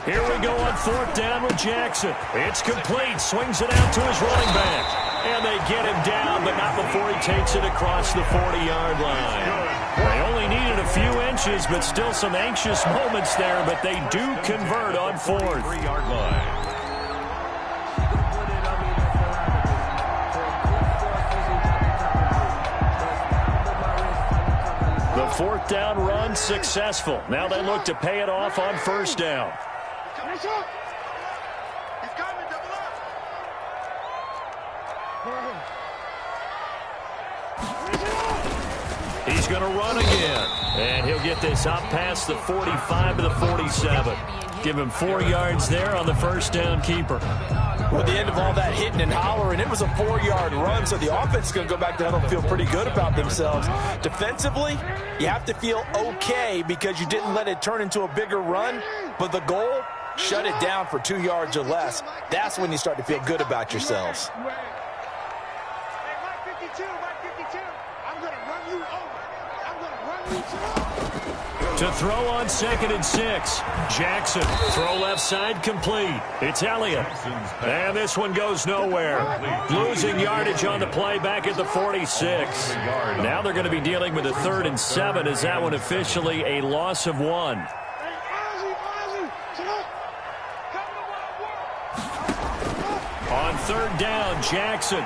[SPEAKER 3] Here we go on 4th down with Jackson. It's complete. Swings it out to his running back. And they get him down, but not before he takes it across the 40-yard line. They only needed a few inches, but still some anxious moments there, but they do convert on 4th.
[SPEAKER 2] 3-yard line.
[SPEAKER 3] The 4th down run successful. Now they look to pay it off on 1st down. He's going to run again. And he'll get this up past the 45 to the 47. Give him 4 yards there on the first down keeper.
[SPEAKER 4] With the end of all that hitting and hollering, it was a 4-yard run, so the offense is going to go back to huddle and feel pretty good about themselves. Defensively, you have to feel okay because you didn't let it turn into a bigger run, but the goal, shut it down for 2 yards or less. That's when you start to feel good about yourselves.
[SPEAKER 3] To throw on 2nd and 6. Jackson, throw left side, complete. It's Elliott. And this one goes nowhere. Losing yardage on the play back at the 46. Now they're going to be dealing with a 3rd and 7. Is that one officially a loss of 1? On 3rd down, Jackson.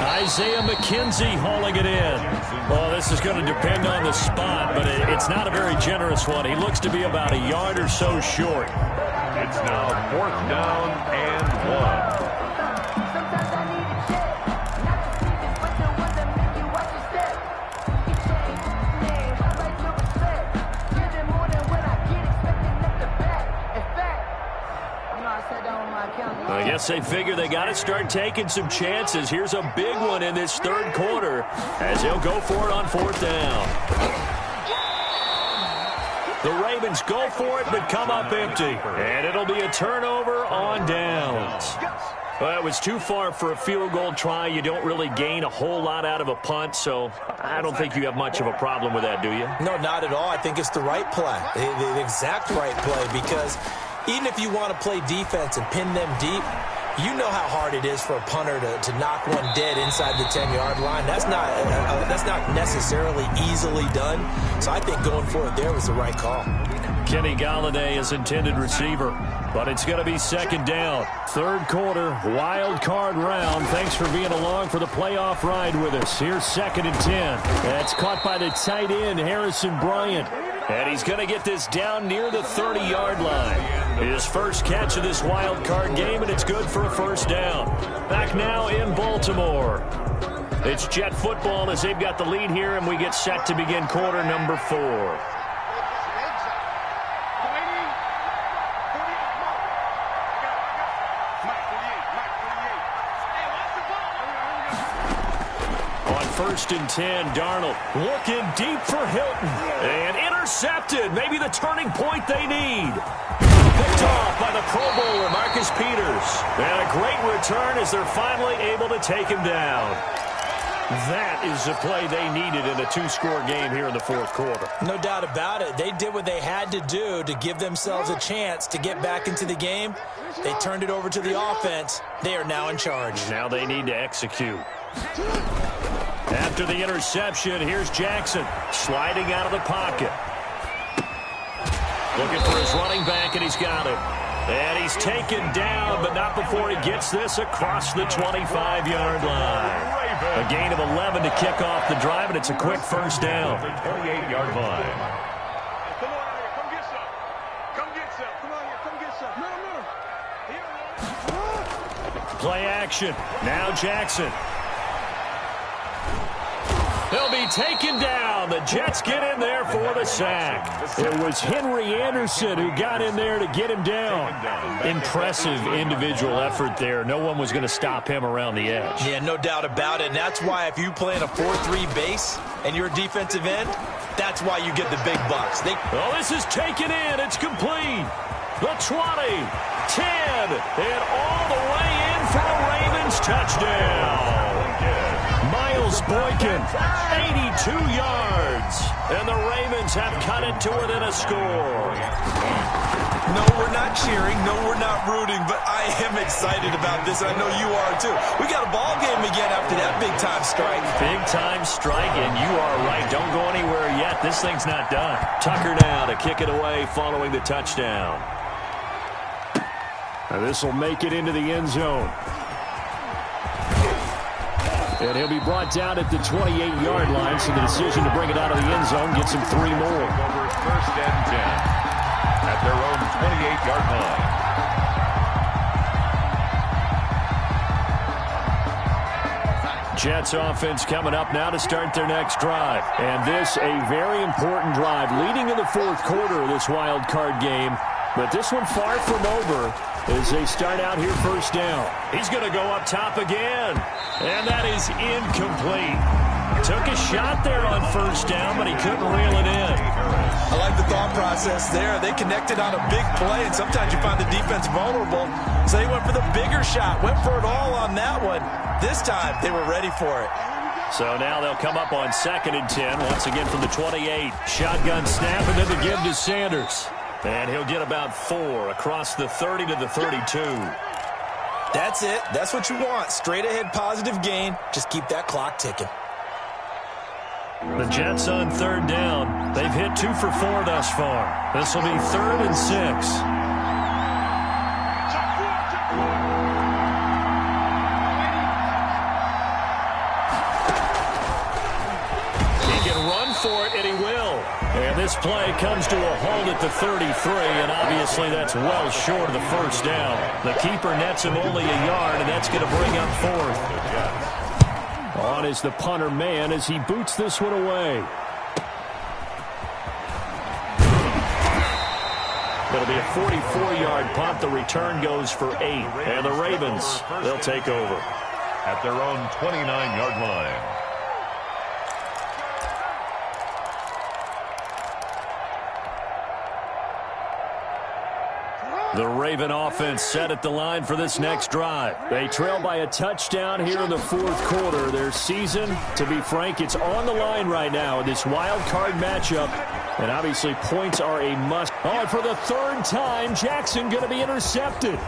[SPEAKER 3] Isaiah McKenzie hauling it in. Well, this is going to depend on the spot, but it's not a very generous one. He looks to be about a yard or so short.
[SPEAKER 2] It's now 4th down and 1.
[SPEAKER 3] I guess they figure they got to start taking some chances. Here's a big one in this 3rd quarter as he'll go for it on 4th down. The Ravens go for it but come up empty. And it'll be a turnover on downs. Well, it was too far for a field goal try. You don't really gain a whole lot out of a punt, so I don't think you have much of a problem with that, do you?
[SPEAKER 4] No, not at all. I think it's the right play, the exact right play, because even if you want to play defense and pin them deep, you know how hard it is for a punter to knock one dead inside the 10-yard line. That's not necessarily easily done. So I think going for it there was the right call.
[SPEAKER 3] Kenny Galladay is intended receiver, but it's going to be 2nd down. 3rd quarter, wild card round. Thanks for being along for the playoff ride with us. Here's 2nd and 10. That's caught by the tight end, Harrison Bryant. And he's going to get this down near the 30-yard line. His first catch of this wild card game, and it's good for a 1st down. Back now in Baltimore. It's Jet football as they've got the lead here, and we get set to begin quarter number 4. On 1st and 10, Darnold looking deep for Hilton. And intercepted. Maybe the turning point they need. Picked off by the Pro Bowler, Marcus Peters. And a great return as they're finally able to take him down. That is the play they needed in a 2-score game here in the 4th quarter.
[SPEAKER 4] No doubt about it. They did what they had to do to give themselves a chance to get back into the game. They turned it over to the offense. They are now in charge.
[SPEAKER 3] Now they need to execute. After the interception, here's Jackson sliding out of the pocket. Looking for his running back, and he's got him. And he's taken down, but not before he gets this across the 25-yard line. A gain of 11 to kick off the drive, and it's a quick 1st down.
[SPEAKER 2] 28-yard line.
[SPEAKER 6] Come on out here. Come get some. Come get some. Come on here. Come get some. No.
[SPEAKER 3] Play action. Now Jackson. They'll be taken down. The Jets get in there for the sack. It was Henry Anderson who got in there to get him down. Impressive individual effort there. No one was going to stop him around the edge.
[SPEAKER 4] Yeah, no doubt about it. And that's why if you play in a 4-3 base and you're a defensive end, that's why you get the big bucks.
[SPEAKER 3] Oh, this is taken in. It's complete. The 20, 10, and all the way in for a Ravens touchdown. Miles Boykin, 82 yards. And the Ravens have cut it to within a score.
[SPEAKER 4] No, we're not cheering. No, we're not rooting. But I am excited about this. I know you are, too. We got a ball game again after that big-time strike.
[SPEAKER 3] Big-time strike, and you are right. Don't go anywhere yet. This thing's not done. Tucker now to kick it away following the touchdown. Now this will make it into the end zone. And he'll be brought down at the 28-yard line, so the decision to bring it out of the end zone gets him 3 more.
[SPEAKER 2] Over 1st and 10 at their own 28-yard line.
[SPEAKER 3] Jets offense coming up now to start their next drive. And this a very important drive leading in the fourth quarter of this wild card game. But this one far from over as they start out here first down. He's going to go up top again. And that is incomplete. Took a shot there on first down, but he couldn't reel it in.
[SPEAKER 4] I like the thought process there. They connected on a big play, and sometimes you find the defense vulnerable. So they went for the bigger shot, went for it all on that one. This time, they were ready for it.
[SPEAKER 3] So now they'll come up on 2nd and 10, once again from the 28. Shotgun snap, and then the give to Sanders. And he'll get about 4 across the 30 to the 32.
[SPEAKER 4] That's it. That's what you want. Straight ahead positive gain. Just keep that clock ticking.
[SPEAKER 3] The Jets on 3rd down. They've hit 2 for 4 thus far. This will be 3rd and 6. For it, and he will. And this play comes to a halt at the 33, and obviously that's well short of the first down. The keeper nets him only a yard, and that's going to bring up 4th. On is the punter man as he boots this one away. It'll be a 44-yard punt. The return goes for 8, and the Ravens, they'll take over
[SPEAKER 2] at their own 29-yard line.
[SPEAKER 3] The Raven offense set at the line for this next drive. They trail by a touchdown here in the fourth quarter. Their season, to be frank, it's on the line right now in this wild card matchup. And obviously points are a must. Oh, and for the 3rd time, Jackson going to be intercepted.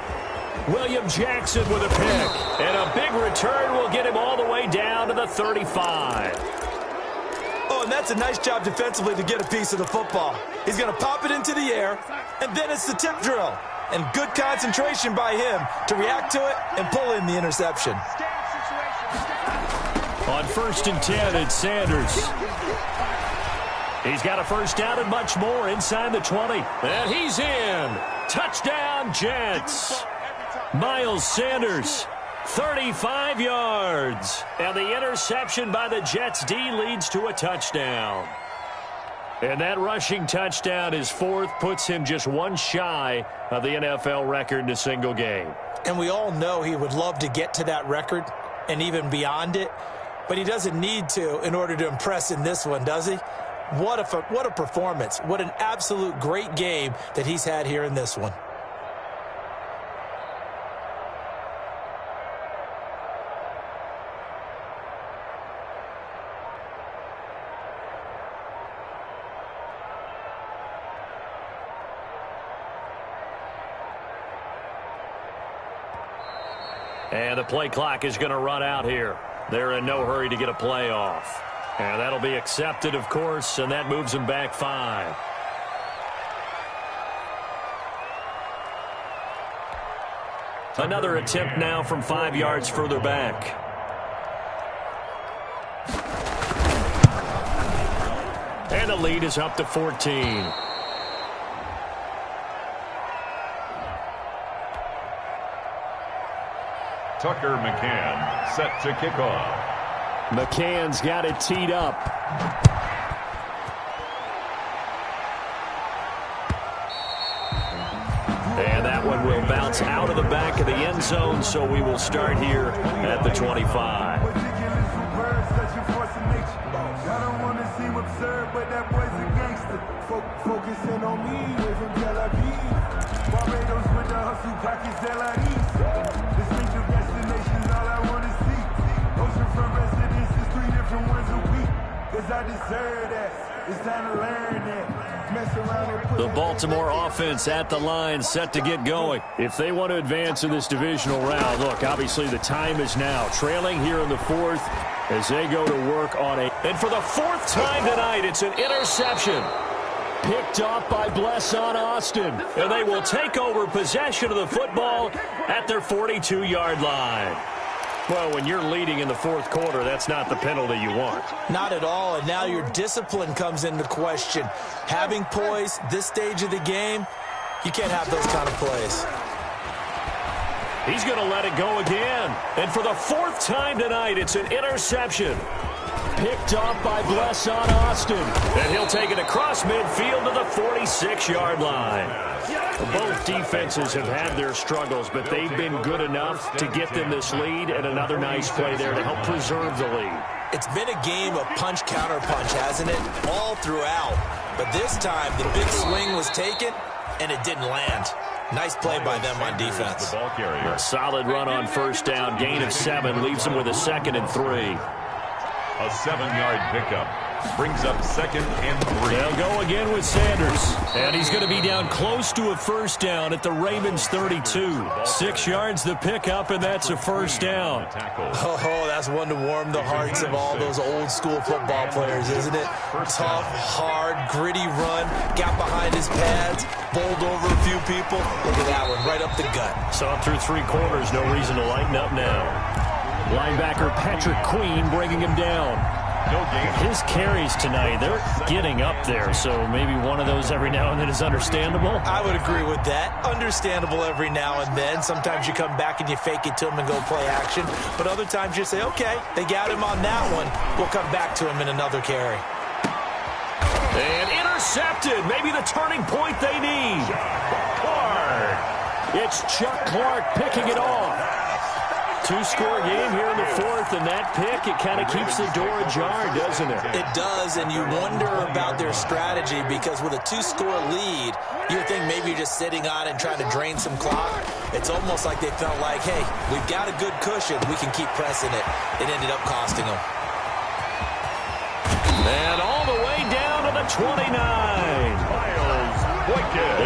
[SPEAKER 3] William Jackson with a pick. And a big return will get him all the way down to the 35.
[SPEAKER 4] Oh, and that's a nice job defensively to get a piece of the football. He's going to pop it into the air, and then it's the tip drill. And good concentration by him to react to it and pull in the interception.
[SPEAKER 3] On 1st and 10, it's Sanders. He's got a first down and much more inside the 20. And he's in. Touchdown, Jets. Miles Sanders, 35 yards. And the interception by the Jets D leads to a touchdown. And that rushing touchdown is 4th, puts him just 1 shy of the NFL record in a single game.
[SPEAKER 4] And we all know he would love to get to that record and even beyond it, but he doesn't need to in order to impress in this one, does he? What a performance. What an absolute great game that he's had here in this one.
[SPEAKER 3] And the play clock is going to run out here. They're in no hurry to get a play off. And that'll be accepted, of course, and that moves them back 5. Another attempt now from 5 yards further back. And the lead is up to 14.
[SPEAKER 2] Tucker McCann set to kick off.
[SPEAKER 3] McCann's got it teed up. And that one will bounce out of the back of the end zone, so we will start here at the 25.
[SPEAKER 7] Focusing on me, we're from Tel Aviv. Barbados with the hustle pockets, distinctive destinations, all I want to see. Oceanfront residences, 3 different ones a week. Cause I deserve that. It's time to learn that. Mess around and put
[SPEAKER 3] the Baltimore offense at the line, set to get going. If they want to advance in this divisional round, look, obviously the time is now. Trailing here in the 4th as they go to work on a... And for the 4th time tonight, it's an interception. Picked off by Blesson Austin. And they will take over possession of the football at their 42-yard line. Well, when you're leading in the 4th quarter, that's not the penalty you want.
[SPEAKER 4] Not at all, and now your discipline comes into question. Having poise this stage of the game, you can't have those kind of plays.
[SPEAKER 3] He's going to let it go again. And for the 4th time tonight, it's an interception. Picked off by Blesson Austin. And he'll take it across midfield to the 46-yard line. Both defenses have had their struggles, but they've been good enough to get them this lead, and another nice play there to help preserve the lead.
[SPEAKER 4] It's been a game of punch-counter-punch, hasn't it? All throughout. But this time, the big swing was taken, and it didn't land. Nice play by them on defense.
[SPEAKER 3] A solid run on first down. Gain of 7 leaves them with a 2nd and 3.
[SPEAKER 2] A 7-yard pickup brings up 2nd and 3.
[SPEAKER 3] They'll go again with Sanders. And he's going to be down close to a first down at the Ravens 32. 6 yards the pickup, and that's a first down.
[SPEAKER 4] Oh, that's one to warm the hearts of all those old-school football players, isn't it? Tough, hard, gritty run. Got behind his pads, bowled over a few people. Look at that one, right up the gut.
[SPEAKER 3] Saw through 3 quarters, no reason to lighten up now. Linebacker Patrick Queen bringing him down. His carries tonight, they're getting up there, so maybe one of those every now and then is understandable.
[SPEAKER 4] I would agree with that. Understandable every now and then. Sometimes you come back and you fake it to him and go play action. But other times you say, okay, they got him on that one. We'll come back to him in another carry.
[SPEAKER 3] And intercepted. Maybe the turning point they need. Clark. It's Chuck Clark picking it off. 2-score game here in the 4th, and that pick, it kind of keeps the door ajar, doesn't it?
[SPEAKER 4] It does, and you wonder about their strategy because with a 2-score lead, you would think maybe you're just sitting on it and trying to drain some clock. It's almost like they felt like, hey, we've got a good cushion. We can keep pressing it. It ended up costing them.
[SPEAKER 3] And all the way down to the 29.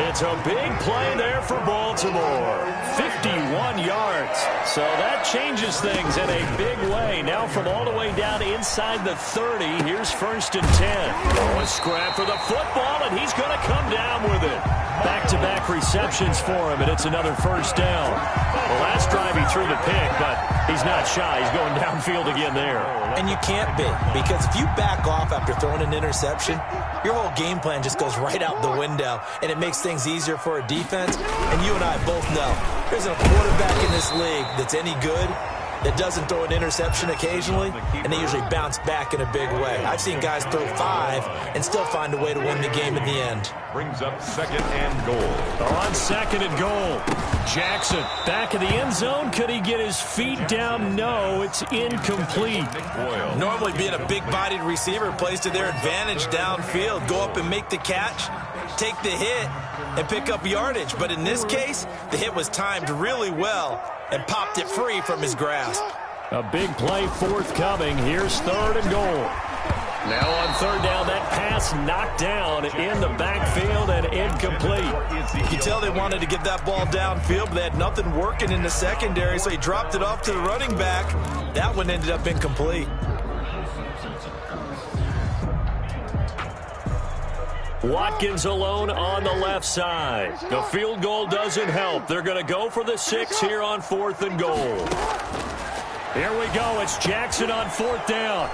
[SPEAKER 3] It's a big play there for Baltimore. 51 yards. So that changes things in a big way. Now from all the way down inside the 30, here's 1st and 10. Oh, a scrap for the football, and he's going to come down with it. Back-to-back receptions for him, and it's another first down. Well, last drive he threw the pick, but he's not shy. He's going downfield again there.
[SPEAKER 4] And you can't be, because if you back off after throwing an interception, your whole game plan just goes right out the window, and it makes things easier for a defense. And you and I both know there's a quarterback in this league that's any good that doesn't throw an interception occasionally, and they usually bounce back in a big way. I've seen guys throw 5 and still find a way to win the game in the end.
[SPEAKER 2] Brings up 2nd and goal.
[SPEAKER 3] On 2nd and goal, Jackson back in the end zone. Could he get his feet down? No, it's incomplete.
[SPEAKER 4] Normally being a big-bodied receiver plays to their advantage downfield. Go up and make the catch, take the hit, and pick up yardage. But in this case, the hit was timed really well and popped it free from his grasp.
[SPEAKER 3] A big play forthcoming. Here's 3rd and goal. Now on 3rd down, that pass knocked down in the backfield and incomplete.
[SPEAKER 4] You can tell they wanted to get that ball downfield, but they had nothing working in the secondary, so he dropped it off to the running back. That one ended up incomplete.
[SPEAKER 3] Watkins alone on the left side. The field goal doesn't help. They're going to go for the 6 here on 4th and goal. Here we go. It's Jackson on 4th down.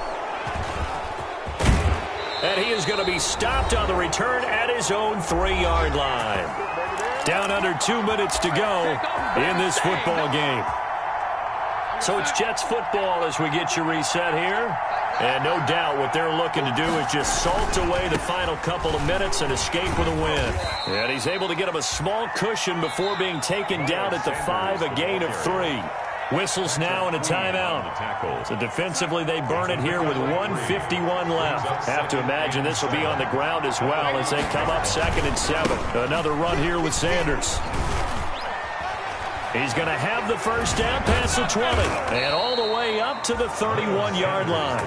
[SPEAKER 3] And he is going to be stopped on the return at his own 3-yard line. Down under 2 minutes to go in this football game. So it's Jets football as we get you reset here. And no doubt what they're looking to do is just salt away the final couple of minutes and escape with a win. And he's able to get him a small cushion before being taken down at the 5, a gain of 3. Whistles now and a timeout. So defensively they burn it here with 1:51 left. Have to imagine this will be on the ground as well as they come up 2nd and 7. Another run here with Sanders. He's going to have the first down past the 20 and all the way up to the 31-yard line.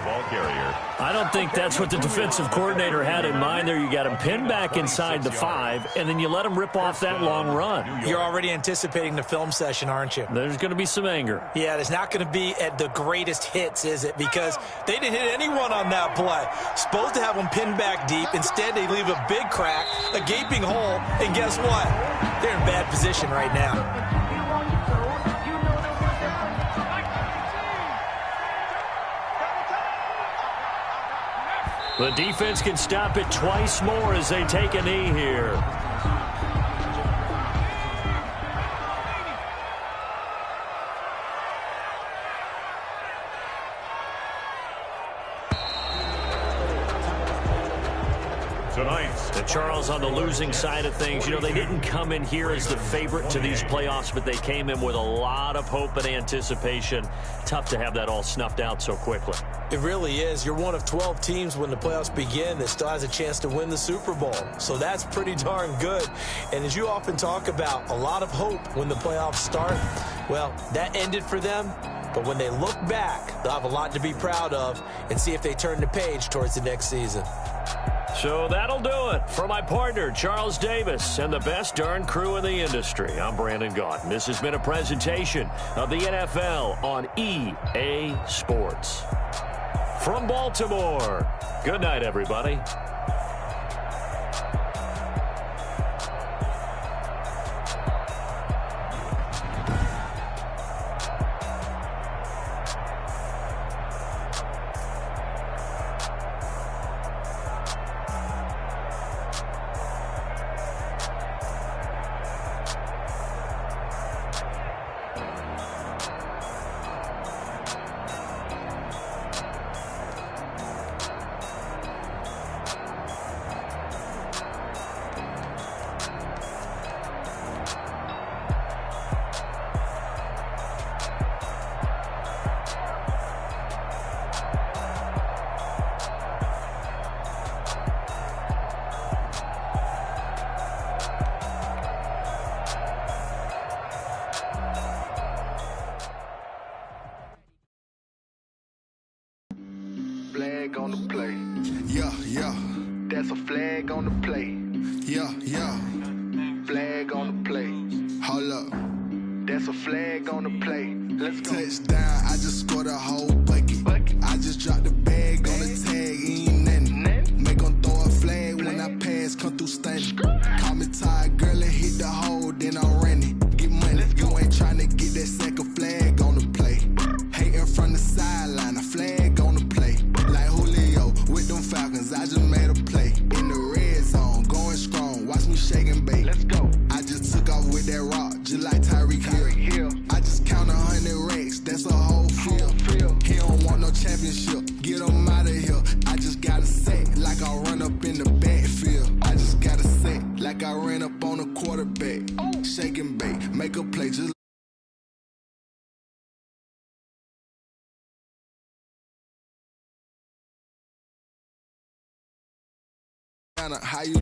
[SPEAKER 3] I don't think that's what the defensive coordinator had in mind there. You got him pinned back inside the 5, and then you let him rip off that long run.
[SPEAKER 4] You're already anticipating the film session, aren't you?
[SPEAKER 3] There's going to be some anger.
[SPEAKER 4] Yeah, there's not going to be at the greatest hits, is it? Because they didn't hit anyone on that play. Supposed to have them pinned back deep. Instead, they leave a big crack, a gaping hole, and guess what? They're in bad position right now.
[SPEAKER 3] The defense can stop it twice more as they take a knee here.
[SPEAKER 2] Tonight.
[SPEAKER 3] And Charles, on the losing side of things, you know, they didn't come in here as the favorite to these playoffs, but they came in with a lot of hope and anticipation. Tough to have that all snuffed out so quickly.
[SPEAKER 4] It really is. You're one of 12 teams when the playoffs begin that still has a chance to win the Super Bowl. So that's pretty darn good. And as you often talk about, a lot of hope when the playoffs start. Well, that ended for them. But when they look back, they'll have a lot to be proud of and see if they turn the page towards the next season.
[SPEAKER 3] So that'll do it for my partner, Charles Davis, and the best darn crew in the industry. I'm Brandon Gaudin. This has been a presentation of the NFL on EA Sports. From Baltimore, good night, everybody.
[SPEAKER 6] Flag on the play.
[SPEAKER 7] Yeah, yeah,
[SPEAKER 6] That's a flag on the play.
[SPEAKER 7] yeah, yeah.
[SPEAKER 6] Flag on the play.
[SPEAKER 7] Hold up.
[SPEAKER 6] That's a flag on the play. Let's go.
[SPEAKER 7] Touchdown, I just scored a whole bucket. I just dropped the bag on the tag, ain't nothing. Make 'em throw a flag when I pass, come through stunning. Call me tired, girl, and hit the hole, then I'm running. Get money, you ain't tryna get that second flag on the play. Hating from the sideline, a flag on the play. Like Julio with them Falcons, I just made a play. In the red zone, going strong, watch me shake and bake.
[SPEAKER 6] Let's go.
[SPEAKER 7] I just took off with that rock, just like Tyreek Hill. I just count 100 racks, that's a whole field. He don't want no championship, get him out of here. I just gotta say, like I run up in the backfield. I just gotta say, like I ran up on a quarterback. Shake and bake, make a play just how you